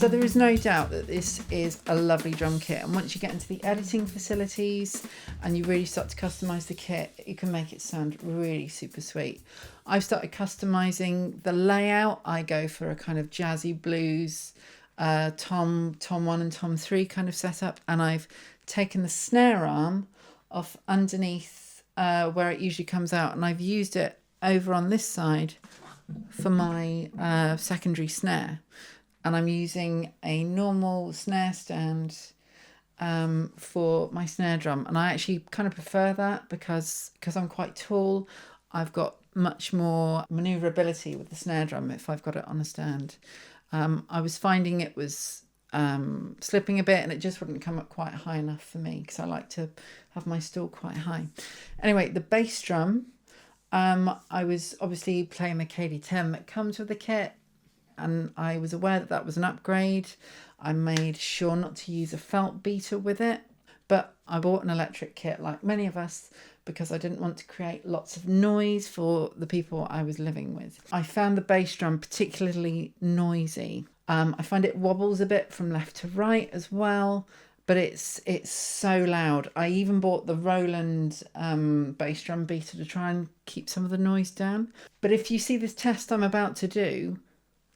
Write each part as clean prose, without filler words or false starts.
So there is no doubt that this is a lovely drum kit, and once you get into the editing facilities and you really start to customize the kit, you can make it sound really super sweet. I've started customizing the layout. I go for a kind of jazzy blues tom 1 and tom 3 kind of setup, and I've taken the snare arm off underneath where it usually comes out, and I've used it over on this side for my secondary snare. And I'm using a normal snare stand for my snare drum. And I actually kind of prefer that because I'm quite tall. I've got much more maneuverability with the snare drum if I've got it on a stand. I was finding it was slipping a bit and it just wouldn't come up quite high enough for me because I like to have my stool quite high. Anyway, the bass drum, I was obviously playing the TD17 that comes with the kit. And I was aware that that was an upgrade. I made sure not to use a felt beater with it, but I bought an electric kit like many of us because I didn't want to create lots of noise for the people I was living with. I found the bass drum particularly noisy. I find it wobbles a bit from left to right as well, but it's so loud. I even bought the Roland bass drum beater to try and keep some of the noise down. But if you see this test I'm about to do,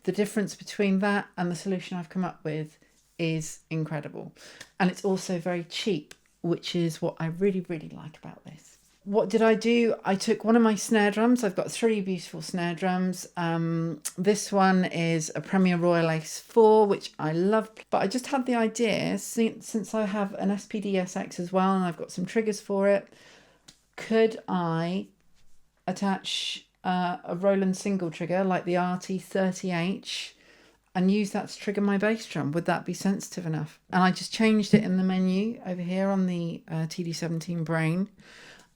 the difference between that and the solution I've come up with is incredible. And it's also very cheap, which is what I really, really like about this. What did I do? I took one of my snare drums. I've got 3 beautiful snare drums. This one is a Premier Royal Ace 4, which I love. But I just had the idea, since I have an SPD-SX as well, and I've got some triggers for it, could I attach a Roland single trigger like the RT30H and use that to trigger my bass drum? Would that be sensitive enough? And I just changed it in the menu over here on the TD17 brain,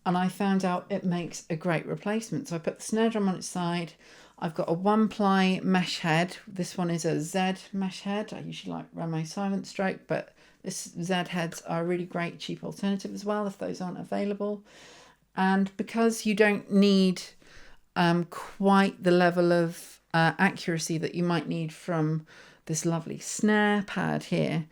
and I found out it makes a great replacement. So I put the snare drum on its side. I've got a 1-ply mesh head. This one is a Z mesh head. I usually like Ramo Silent Stroke, but this Z heads are a really great cheap alternative as well if those aren't available. And because you don't need quite the level of accuracy that you might need from this lovely snare pad here,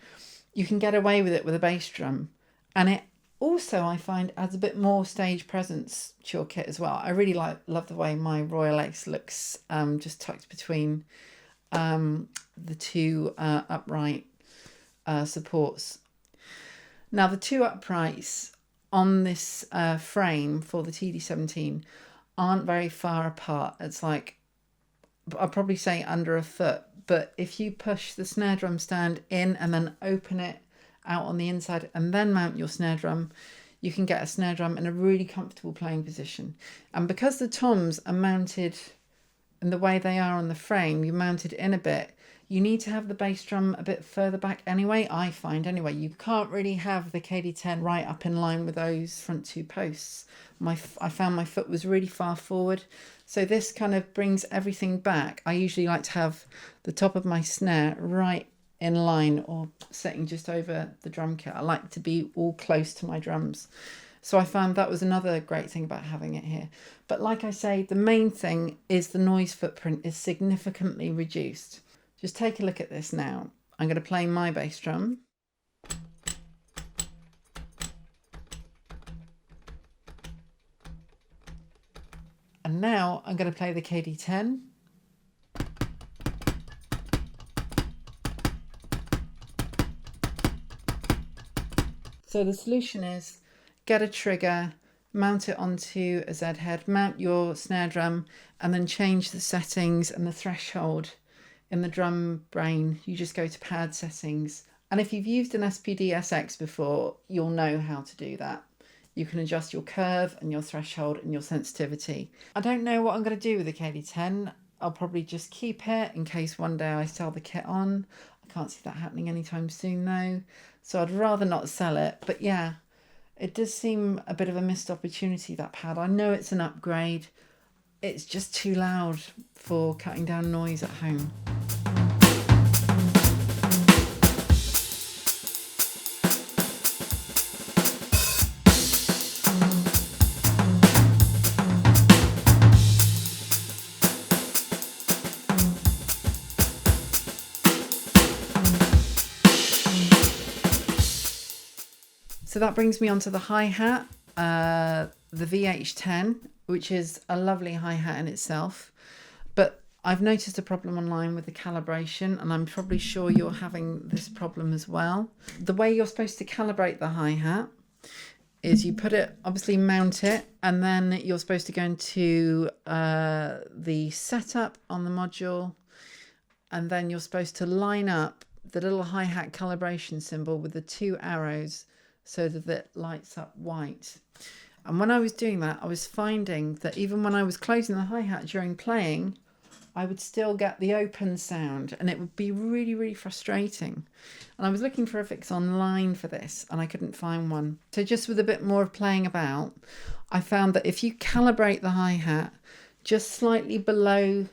you can get away with it with a bass drum. And it also, I find, adds a bit more stage presence to your kit as well. I really love the way my Royal Ace looks just tucked between the 2 upright supports. Now the 2 uprights on this frame for the TD17 aren't very far apart. It's like, I'll probably say under a foot, but if you push the snare drum stand in and then open it out on the inside and then mount your snare drum, you can get a snare drum in a really comfortable playing position. And because the toms are mounted in the way they are on the frame, you mount it in a bit, you need to have the bass drum a bit further back anyway, I find anyway. You can't really have the KD10 right up in line with those front 2 posts. I found my foot was really far forward. So this kind of brings everything back. I usually like to have the top of my snare right in line or sitting just over the drum kit. I like to be all close to my drums. So I found that was another great thing about having it here. But like I say, the main thing is the noise footprint is significantly reduced. Just take a look at this now. I'm going to play my bass drum. And now I'm going to play the KD10. So the solution is get a trigger, mount it onto a Z head, mount your snare drum, and then change the settings and the threshold in the drum brain. You just go to pad settings. And if you've used an SPD-SX before, you'll know how to do that. You can adjust your curve and your threshold and your sensitivity. I don't know what I'm going to do with the KD10. I'll probably just keep it in case one day I sell the kit on. I can't see that happening anytime soon though. So I'd rather not sell it. But yeah, it does seem a bit of a missed opportunity, that pad. I know it's an upgrade. It's just too loud for cutting down noise at home. So that brings me on to the hi-hat, the VH10, which is a lovely hi-hat in itself. But I've noticed a problem online with the calibration, and I'm probably sure you're having this problem as well. The way you're supposed to calibrate the hi-hat is you put it, obviously mount it, and then you're supposed to go into the setup on the module, and then you're supposed to line up the little hi-hat calibration symbol with the 2 arrows so that it lights up white. And when I was doing that, I was finding that even when I was closing the hi-hat during playing, I would still get the open sound, and it would be really, really frustrating. And I was looking for a fix online for this, and I couldn't find one. So just with a bit more of playing about, I found that if you calibrate the hi-hat just slightly below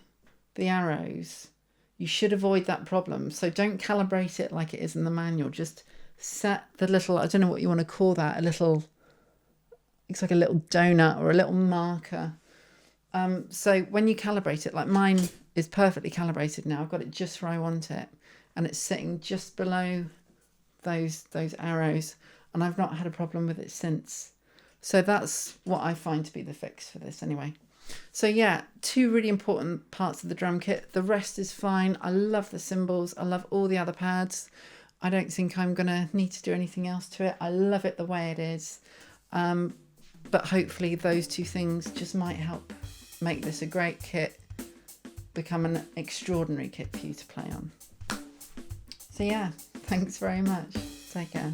the arrows, you should avoid that problem. So don't calibrate it like it is in the manual. Just set the little, I don't know what you want to call that, a little, it's like a little donut or a little marker. So when you calibrate it, like mine is perfectly calibrated now. I've got it just where I want it, and it's sitting just below those arrows, and I've not had a problem with it since. So that's what I find to be the fix for this anyway. So yeah, 2 really important parts of the drum kit. The rest is fine. I love the cymbals. I love all the other pads. I don't think I'm going to need to do anything else to it. I love it the way it is. But hopefully those 2 things just might help make this a great kit, become an extraordinary kit for you to play on. So yeah, thanks very much. Take care.